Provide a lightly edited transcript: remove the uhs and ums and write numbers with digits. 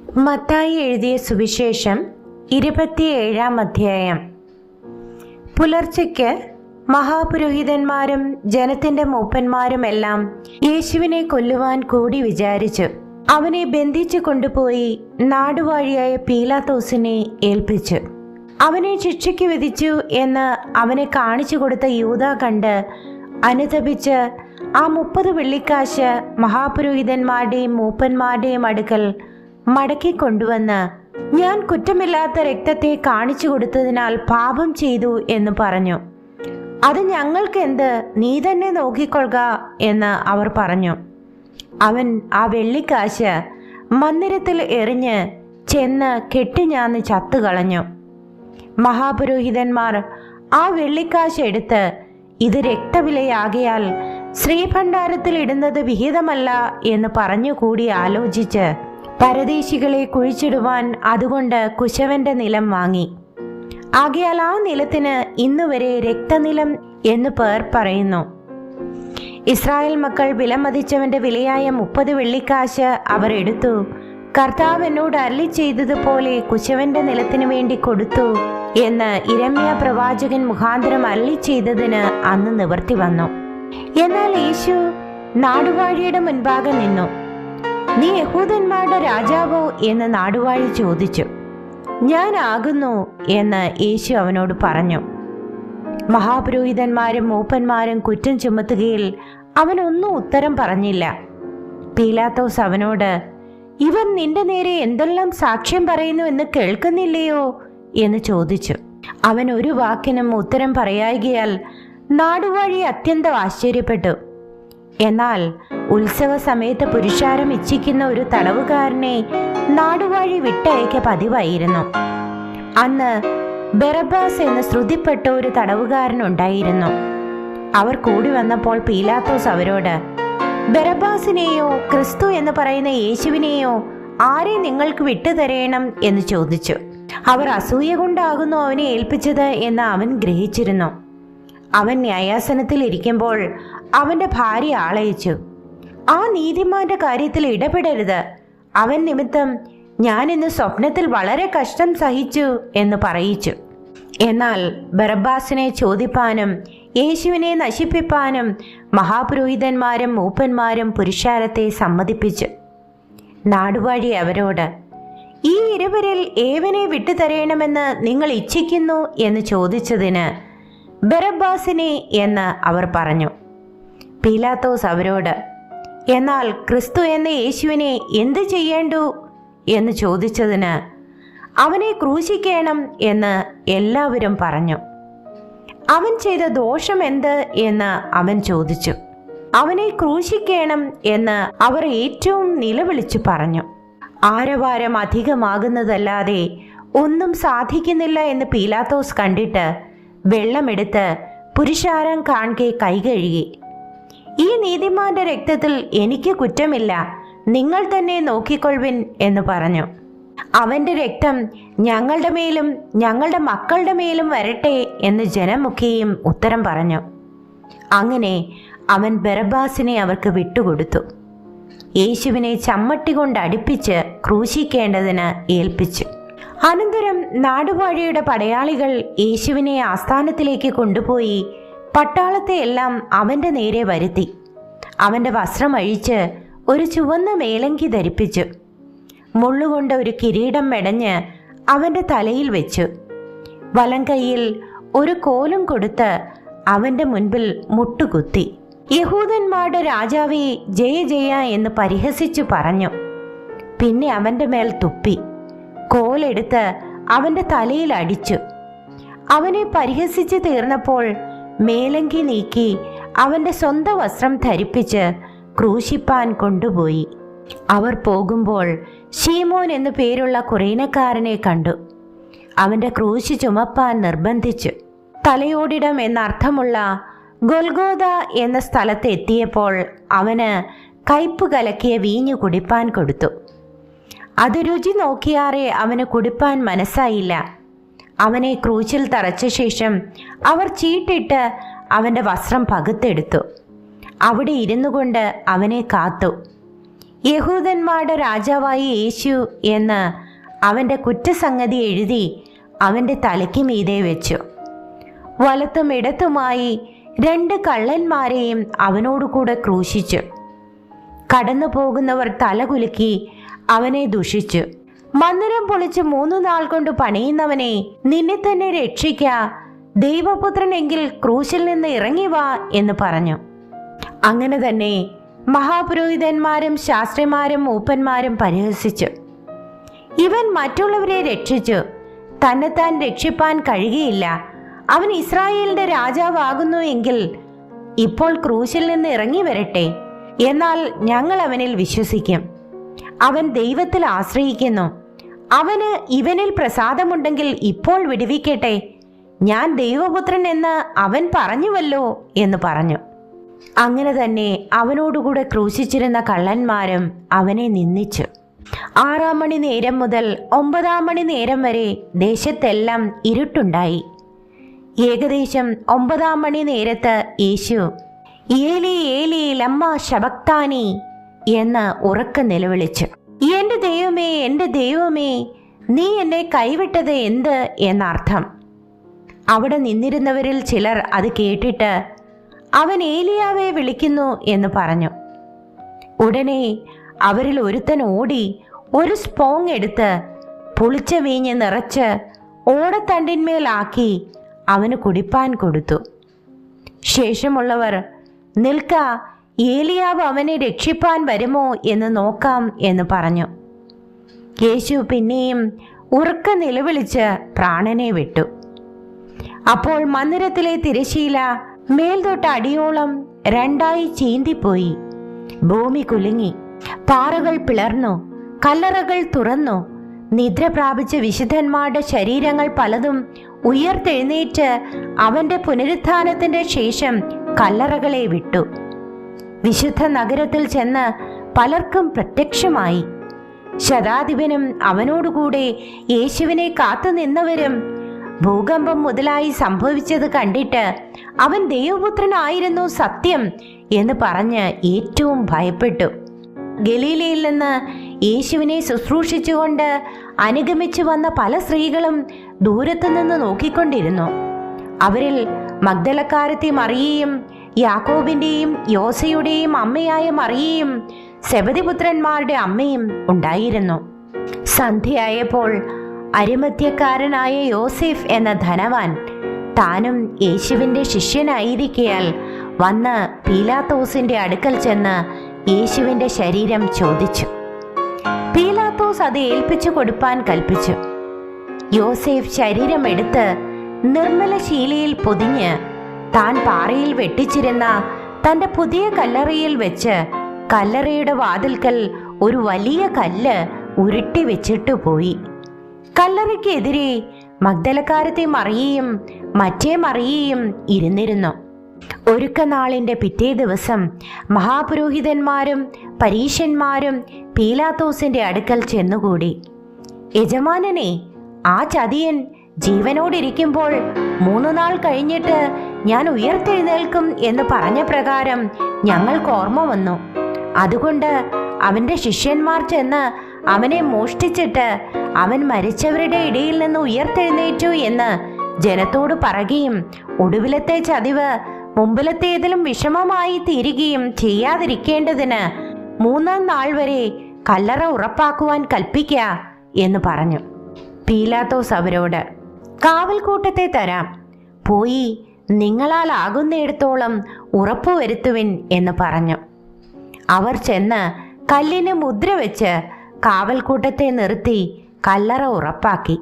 മത്തായി എഴുതിയ സുവിശേഷം 27-ാം അധ്യായം. പുലർച്ചയ്ക്ക് മഹാപുരോഹിതന്മാരും ജനത്തിന്റെ മൂപ്പന്മാരുമെല്ലാം യേശുവിനെ കൊല്ലുവാൻ കൂടി വിചാരിച്ചു. അവനെ ബന്ധിച്ചു കൊണ്ടുപോയി നാടുവാഴിയായ പീലാത്തോസിനെ ഏൽപ്പിച്ചു. അവനെ ശിക്ഷയ്ക്ക് വിധിച്ചു എന്ന് അവനെ കാണിച്ചു കൊടുത്ത യൂദാ കണ്ട് അനുതപിച്ച് ആ 30 വെള്ളിക്കാശ് മഹാപുരോഹിതന്മാരുടെയും മൂപ്പന്മാരുടെയും അടുക്കൽ മടക്കി കൊണ്ടുവന്ന്, ഞാൻ കുറ്റമില്ലാത്ത രക്തത്തെ കാണിച്ചു കൊടുത്തതിനാൽ പാപം ചെയ്തു എന്ന് പറഞ്ഞു. അത് ഞങ്ങൾക്കെന്ത്, നീ തന്നെ നോക്കിക്കൊള്ളുക എന്ന് അവർ പറഞ്ഞു. അവൻ ആ വെള്ളിക്കാശ് മന്ദിരത്തിൽ എറിഞ്ഞ് ചെന്ന് കെട്ടിഞ്ഞാന്ന് ചത്തുകളഞ്ഞു. മഹാപുരോഹിതന്മാർ ആ വെള്ളിക്കാശ് എടുത്ത്, ഇത് രക്തവിലയാകയാൽ ശ്രീഭണ്ഡാരത്തിൽ ഇടുന്നത് വിഹിതമല്ല എന്ന് പറഞ്ഞുകൂടി ആലോചിച്ച് പരദേശികളെ കുഴിച്ചിടുവാൻ അതുകൊണ്ട് കുശവന്റെ നിലം വാങ്ങി. ആകയാൽ ആ നിലത്തിന് ഇന്നുവരെ രക്തനിലം എന്നു പേർ പറയുന്നു. ഇസ്രായേൽ മക്കൾ വിലമതിച്ചവന്റെ വിലയായ 30 വെള്ളിക്കാശ് അവർ എടുത്തു. കർത്താവ് എന്നോട് അരുളി ചെയ്തതുപോലെ കുശവന്റെ നിലത്തിനു വേണ്ടി കൊടുത്തു എന്ന് യിരെമ്യാ പ്രവാചകൻ മുഖാന്തരം അരുളി ചെയ്തതിന് അന്ന് നിവർത്തി വന്നു. എന്നാൽ യേശു നാടുവാഴിയുടെ മുൻപാകെ നിന്നു. നീ യഹൂദന്മാരുടെ രാജാവോ എന്ന് നാടുവാഴി ചോദിച്ചു. ഞാൻ ആകുന്നു എന്ന് യേശു അവനോട് പറഞ്ഞു. മഹാപുരോഹിതന്മാരും മൂപ്പന്മാരും കുറ്റം ചുമത്തുകയിൽ അവനൊന്നും ഉത്തരം പറഞ്ഞില്ല. പീലാത്തോസ് അവനോട്, ഇവർ നിന്റെ നേരെ എന്തെല്ലാം സാക്ഷ്യം പറയുന്നു എന്ന് കേൾക്കുന്നില്ലയോ എന്ന് ചോദിച്ചു. അവൻ ഒരു വാക്കിനും ഉത്തരം പറയായികയാൽ നാടുവാഴി അത്യന്തം ആശ്ചര്യപ്പെട്ടു. എന്നാൽ ഉത്സവ സമയത്ത് പുരുഷാരം ഇച്ഛിക്കുന്ന ഒരു തടവുകാരനെ നാടുവാഴി വിട്ടയക്ക പതിവായിരുന്നു. അന്ന് ബറബ്ബാസ് എന്ന് ശ്രുതിപ്പെട്ട ഒരു തടവുകാരനുണ്ടായിരുന്നു. അവർ കൂടി വന്നപ്പോൾ പീലാത്തോസ് അവരോട്, ബറബ്ബാസിനെയോ ക്രിസ്തു എന്ന് പറയുന്ന യേശുവിനെയോ ആരെ നിങ്ങൾക്ക് വിട്ടുതരേണം എന്ന് ചോദിച്ചു. അവർ അസൂയ കൊണ്ടാകുന്നു അവനെ ഏൽപ്പിച്ചത് എന്ന് അവൻ ഗ്രഹിച്ചിരുന്നു. അവൻ ന്യായാസനത്തിൽ ഇരിക്കുമ്പോൾ അവന്റെ ഭാര്യ ആളയച്ചു, ആ നീതിമാന്റെ കാര്യത്തിൽ ഇടപെടരുത്, അവൻ നിമിത്തം ഞാൻ ഇന്ന് സ്വപ്നത്തിൽ വളരെ കഷ്ടം സഹിച്ചു എന്ന് പറയിച്ചു. എന്നാൽ ബറബ്ബാസിനെ ചോദിപ്പാനും യേശുവിനെ നശിപ്പിപ്പാനും മഹാപുരോഹിതന്മാരും മൂപ്പന്മാരും പുരുഷാരത്തെ സമ്മതിപ്പിച്ചു. നാടുവാഴി അവരോട്, ഈ ഇരുവരിൽ ഏവനെ വിട്ടുതരണമെന്ന് നിങ്ങൾ ഇച്ഛിക്കുന്നു എന്ന് ചോദിച്ചതിന് ബറബ്ബാസിനെ എന്ന് അവർ പറഞ്ഞു. പീലാത്തോസ് അവരോട്, എന്നാൽ ക്രിസ്തു എന്ന യേശുവിനെ എന്ത് ചെയ്യേണ്ടു എന്ന് ചോദിച്ചതിന് അവനെ ക്രൂശിക്കണം എന്ന് എല്ലാവരും പറഞ്ഞു. അവൻ ചെയ്ത ദോഷം എന്ത് എന്ന് അവൻ ചോദിച്ചു. അവനെ ക്രൂശിക്കണം എന്ന് അവർ ഏറ്റവും നിലവിളിച്ചു പറഞ്ഞു. ആരവാരം അധികമാകുന്നതല്ലാതെ ഒന്നും സാധിക്കുന്നില്ല എന്ന് പീലാത്തോസ് കണ്ടിട്ട് വെള്ളമെടുത്ത് പുരുഷാരം കാൺകെ കൈ കഴുകി, ഈ നീതിമാന്റെ രക്തത്തിൽ എനിക്ക് കുറ്റമില്ല, നിങ്ങൾ തന്നെ നോക്കിക്കൊള്ളുവിൻ എന്ന് പറഞ്ഞു. അവന്റെ രക്തം ഞങ്ങളുടെ മേലും ഞങ്ങളുടെ മക്കളുടെ മേലും വരട്ടെ എന്ന് ജനമൊക്കെയും ഉത്തരം പറഞ്ഞു. അങ്ങനെ അവൻ ബറബ്ബാസിനെ അവർക്ക് വിട്ടുകൊടുത്തു. യേശുവിനെ ചമ്മട്ടി കൊണ്ട് അടുപ്പിച്ച് ക്രൂശിക്കേണ്ടതിന് ഏൽപ്പിച്ചു. അനന്തരം നാടുവാഴിയുടെ പടയാളികൾ യേശുവിനെ ആസ്ഥാനത്തിലേക്ക് കൊണ്ടുപോയി പട്ടാളത്തെ എല്ലാം അവന്റെ നേരെ വരുത്തി. അവന്റെ വസ്ത്രം അഴിച്ച് ഒരു ചുവന്ന മേലങ്കി ധരിപ്പിച്ചു. മുള്ളുകൊണ്ട് ഒരു കിരീടം മെടഞ്ഞ് അവന്റെ തലയിൽ വെച്ചു. വലം കൈയിൽ ഒരു കോലും കൊടുത്ത് അവന്റെ മുൻപിൽ മുട്ടുകുത്തി, യഹൂദന്മാരുടെ രാജാവേ ജയ ജയ എന്ന് പരിഹസിച്ചു പറഞ്ഞു. പിന്നെ അവന്റെ മേൽ തുപ്പി കോലെടുത്ത് അവന്റെ തലയിൽ അടിച്ചു. അവനെ പരിഹസിച്ച് തീർന്നപ്പോൾ മേലങ്കി നീക്കി അവന്റെ സ്വന്തം വസ്ത്രം ധരിപ്പിച്ച് ക്രൂശിപ്പാൻ കൊണ്ടുപോയി. അവർ പോകുമ്പോൾ ശീമോൻ എന്നു പേരുള്ള കുറേനക്കാരനെ കണ്ടു. അവന്റെ ക്രൂശ് ചുമപ്പാൻ നിർബന്ധിച്ചു. തലയോടിടം എന്നർത്ഥമുള്ള ഗൊൽഗോഥ എന്ന സ്ഥലത്ത് എത്തിയപ്പോൾ അവന് കയ്പ് കലക്കിയ വീഞ്ഞു കുടിപ്പാൻ കൊടുത്തു. അത് രുചി നോക്കിയാറെ അവന് കുടിപ്പാൻ മനസ്സായില്ല. അവനെ ക്രൂശിൽ തറച്ച ശേഷം അവർ ചീട്ടിട്ട് അവന്റെ വസ്ത്രം പകുത്തെടുത്തു. അവിടെ ഇരുന്നു കൊണ്ട് അവനെ കാത്തു. യഹൂദന്മാരുടെ രാജാവായ യേശു എന്ന് അവൻ്റെ കുറ്റസംഗതി എഴുതി അവൻ്റെ തലയ്ക്ക് മീതെ വെച്ചു. വലത്തും ഇടത്തുമായി 2 കള്ളന്മാരെയും അവനോടുകൂടെ ക്രൂശിച്ചു. കടന്നു പോകുന്നവർ തലകുലുക്കി അവനെ ദുഷിച്ചു. മന്ദിരം പൊളിച്ച് 3 നാൾ കൊണ്ട് പണിയുന്നവനെ, നിന്നെ തന്നെ രക്ഷിക്ക, ദൈവപുത്രനെങ്കിൽ ക്രൂശിൽ നിന്ന് ഇറങ്ങി വാ എന്ന് പറഞ്ഞു. അങ്ങനെ തന്നെ മഹാപുരോഹിതന്മാരും ശാസ്ത്രിമാരും മൂപ്പന്മാരും പരിഹസിച്ചു. ഇവൻ മറ്റുള്ളവരെ രക്ഷിച്ചു, തന്നെത്താൻ രക്ഷിപ്പാൻ കഴിയുകയില്ല. അവൻ ഇസ്രായേലിന്റെ രാജാവാകുന്നു എങ്കിൽ ഇപ്പോൾ ക്രൂശിൽ നിന്ന് ഇറങ്ങി വരട്ടെ, എന്നാൽ ഞങ്ങൾ അവനിൽ വിശ്വസിക്കും. അവൻ ദൈവത്തിൽ ആശ്രയിക്കുന്നു. അവന് ഇവനിൽ പ്രസാദമുണ്ടെങ്കിൽ ഇപ്പോൾ വിടുവിക്കട്ടെ. ഞാൻ ദൈവപുത്രൻ എന്ന് അവൻ പറഞ്ഞുവല്ലോ എന്ന് പറഞ്ഞു. അങ്ങനെ തന്നെ അവനോടുകൂടെ ക്രൂശിച്ചിരുന്ന കള്ളന്മാരും അവനെ നിന്ദിച്ചു. 6 മണി നേരം മുതൽ 9 മണി നേരം വരെ ദേശത്തെല്ലാം ഇരുട്ടുണ്ടായി. ഏകദേശം 9 മണി നേരത്ത് യേശു ഏലി ഏലി ലമ്മ ശബക്താനി എന്ന് ഉറക്കെ നിലവിളിച്ചു. എൻ്റെ ദൈവമേ, എൻ്റെ ദൈവമേ, നീ എന്നെ കൈവിട്ടത് എന്ത് എന്നർത്ഥം. അവിടെ നിന്നിരുന്നവരിൽ ചിലർ അത് കേട്ടിട്ട് അവൻ ഏലിയാവെ വിളിക്കുന്നു എന്ന് പറഞ്ഞു. ഉടനെ അവരിൽ ഒരുത്തൻ ഓടി ഒരു സ്പോങ് എടുത്ത് പുളിച്ച വീഞ്ഞ് നിറച്ച് ഓടത്തണ്ടിന്മേലാക്കി അവന് കുടിപ്പാൻ കൊടുത്തു. ശേഷമുള്ളവർ, നിൽക്ക, ഏലിയാവ് അവനെ രക്ഷിപ്പാൻ വരുമോ എന്ന് നോക്കാം എന്ന് പറഞ്ഞു. യേശു പിന്നെയും ഉറക്കെ നിലവിളിച്ച് പ്രാണനെ വിട്ടു. അപ്പോൾ മന്ദിരത്തിലെ തിരശീല മേൽതൊട്ട് അടിയോളം 2 ചീന്തിപ്പോയി. ഭൂമി കുലുങ്ങി, പാറകൾ പിളർന്നു, കല്ലറകൾ തുറന്നു. നിദ്ര പ്രാപിച്ച വിശുദ്ധന്മാരുടെ ശരീരങ്ങൾ പലതും ഉയർത്തെഴുന്നേറ്റ് അവന്റെ പുനരുത്ഥാനത്തിന്റെ ശേഷം കല്ലറകളെ വിട്ടു. വിശുദ്ധ നഗരത്തിൽ ചെന്ന് പലർക്കും പ്രത്യക്ഷമായി. ശതാധിപനും അവനോടുകൂടെ യേശുവിനെ കാത്തുനിന്നവരും ഭൂകമ്പം മുതലായി സംഭവിച്ചത് കണ്ടിട്ട് അവൻ ദൈവപുത്രനായിരുന്നു സത്യം എന്ന് പറഞ്ഞ് ഏറ്റവും ഭയപ്പെട്ടു. ഗലീലയിൽ നിന്ന് യേശുവിനെ ശുശ്രൂഷിച്ചുകൊണ്ട് അനുഗമിച്ചു വന്ന പല സ്ത്രീകളും ദൂരത്തു നിന്ന് നോക്കിക്കൊണ്ടിരുന്നു. അവരിൽ മഗ്ദലക്കാരത്തി മറിയയും യാക്കോബിന്റെയും യോസയുടെയും അമ്മയായ മറിയയും സെബദിപുത്രന്മാരുടെ അമ്മയും ഉണ്ടായിരുന്നു. സന്ധ്യയായപ്പോൾ അരിമത്യക്കാരനായ യോസേഫ് എന്ന ധനവാൻ, താനും യേശുവിൻ്റെ ശിഷ്യനായിരിക്കയാൽ വന്ന് പീലാത്തോസിന്റെ അടുക്കൽ ചെന്ന് യേശുവിൻ്റെ ശരീരം ചോദിച്ചു. പീലാത്തോസ് അത് ഏൽപ്പിച്ചു കൊടുപ്പാൻ കൽപ്പിച്ചു. യോസേഫ് ശരീരം എടുത്ത് നിർമ്മല ശീലയിൽ പൊതിഞ്ഞ് താൻ പാറയിൽ വെട്ടിച്ചിരുന്ന തൻ്റെ പുതിയ കല്ലറയിൽ വെച്ച് കല്ലറയുടെ വാതിൽക്കൽ ഒരു വലിയ കല്ല് ഉരുട്ടി വെച്ചിട്ടു പോയി. കല്ലറയ്ക്കെതിരെ മഗ്ദലക്കാരത്തെ മറിയയും മറ്റേ മറിയയും ഇരുന്നിരുന്നു. ഒരുക്കനാളിൻ്റെ പിറ്റേ ദിവസം മഹാപുരോഹിതന്മാരും പരീശന്മാരും പീലാത്തോസിന്റെ അടുക്കൽ ചെന്നുകൂടി. യജമാനനെ, ആ ചതിയൻ ജീവനോടിരിക്കുമ്പോൾ 3 നാൾ കഴിഞ്ഞിട്ട് ഞാൻ ഉയർത്തെഴുന്നേൽക്കും എന്ന് പറഞ്ഞ പ്രകാരം ഞങ്ങൾക്ക് ഓർമ്മ വന്നു. അതുകൊണ്ട് അവന്റെ ശിഷ്യന്മാർ ചെന്ന് അവനെ മോഷ്ടിച്ചിട്ട് അവൻ മരിച്ചവരുടെ ഇടയിൽ നിന്ന് ഉയർത്തെഴുന്നേറ്റു എന്ന് ജനത്തോട് പറയുകയും ഒടുവിലത്തെ ചതിവ് മുമ്പിലത്തേതിലും വിഷമമായി തീരുകയും ചെയ്യാതിരിക്കേണ്ടതിന് 3-ാം നാൾ വരെ കല്ലറ ഉറപ്പാക്കുവാൻ കൽപ്പിക്ക എന്ന് പറഞ്ഞു. പീലാത്തോസ് അവരോട്, കാവൽക്കൂട്ടത്തെ തരാം, പോയി നിങ്ങളാൽ ആകുന്നിടത്തോളം ഉറപ്പുവരുത്തുവിൻ എന്ന് പറഞ്ഞു. അവർ ചെന്ന് കല്ലിന് മുദ്ര വെച്ച് കാവൽക്കൂട്ടത്തെ നിർത്തി കല്ലറ ഉറപ്പാക്കി.